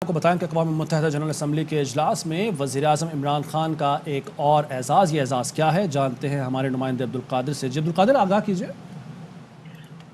کو بتائیں کہ اقوام متحدہ جنرل اسمبلی کے اجلاس میں وزیر اعظم عمران خان کا ایک اور اعزاز، یہ اعزاز کیا ہے جانتے ہیں ہمارے نمائندے عبدالقادر سے۔ جی عبدالقادر، آگاہ کیجیے۔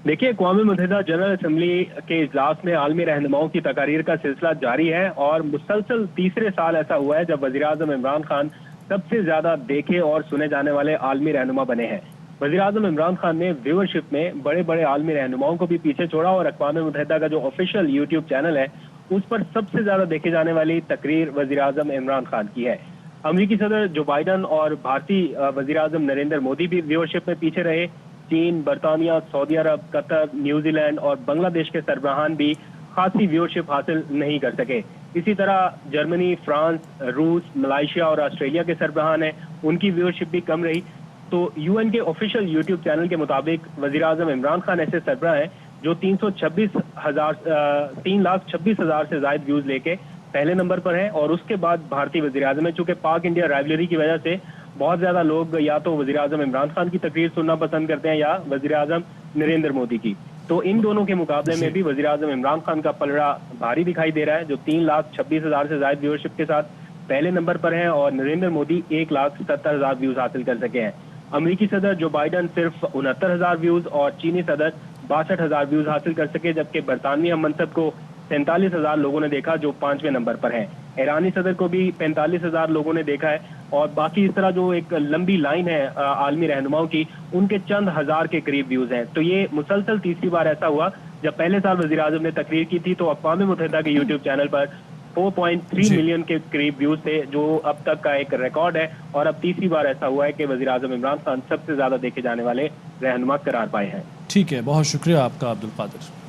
دیکھیے، اقوام متحدہ جنرل اسمبلی کے اجلاس میں عالمی رہنماؤں کی تقاریر کا سلسلہ جاری ہے اور مسلسل تیسرے سال ایسا ہوا ہے جب وزیر اعظم عمران خان سب سے زیادہ دیکھے اور سنے جانے والے عالمی رہنما بنے ہیں۔ وزیر اعظم عمران خان نے ویورشپ میں بڑے بڑے عالمی رہنماؤں کو بھی پیچھے چھوڑا اور اقوام متحدہ کا جو آفیشیل یوٹیوب چینل ہے اس پر سب سے زیادہ دیکھے جانے والی تقریر وزیر اعظم عمران خان کی ہے۔ امریکی صدر جو بائیڈن اور بھارتی وزیر اعظم نریندر مودی بھی ویورشپ میں پیچھے رہے۔ چین، برطانیہ، سعودی عرب، قطر، نیوزی لینڈ اور بنگلہ دیش کے سربراہان بھی خاصی ویورشپ حاصل نہیں کر سکے۔ اسی طرح جرمنی، فرانس، روس، ملائیشیا اور آسٹریلیا کے سربراہان ہیں، ان کی ویورشپ بھی کم رہی۔ تو یو این کے آفیشیل یوٹیوب چینل کے مطابق وزیر اعظم عمران خان ایسے سربراہ ہیں جو 3,26,000 سے زائد ویوز لے کے پہلے نمبر پر ہیں، اور اس کے بعد بھارتی وزیر اعظم ہے۔ چونکہ پاک انڈیا رائیولری کی وجہ سے بہت زیادہ لوگ یا تو وزیر اعظم عمران خان کی تقریر سننا پسند کرتے ہیں یا وزیر اعظم نریندر مودی کی، تو ان دونوں کے مقابلے میں بھی وزیر اعظم عمران خان کا پلڑا بھاری دکھائی دے رہا ہے، جو 3,26,000 سے زائد ویورشپ کے ساتھ پہلے نمبر پر ہیں، اور نریندر مودی 1,70,000 ویوز حاصل کر سکے ہیں۔ امریکی صدر جو بائیڈن صرف 69,000 ویوز اور چینی صدر 62,000 ویوز حاصل کر سکے، جبکہ برطانوی ہم منصب کو 47,000 لوگوں نے دیکھا جو 5ویں نمبر پر ہیں۔ ایرانی صدر کو بھی 45,000 لوگوں نے دیکھا ہے، اور باقی اس طرح جو ایک لمبی لائن ہے عالمی رہنماؤں کی، ان کے چند ہزار کے قریب ویوز ہیں۔ تو یہ مسلسل تیسری بار ایسا ہوا، جب پہلے سال وزیر اعظم نے تقریر کی تھی تو اقوام متحدہ کے یوٹیوب چینل پر 4.3 ملین کے قریب ویوز تھے، جو اب تک کا ایک ریکارڈ ہے، اور اب تیسری بار ایسا ہوا ہے کہ وزیر اعظم عمران خان سب سے زیادہ دیکھے جانے والے رہنما قرار پائے ہیں۔ ٹھیک ہے، بہت شکریہ آپ کا عبدالقادر۔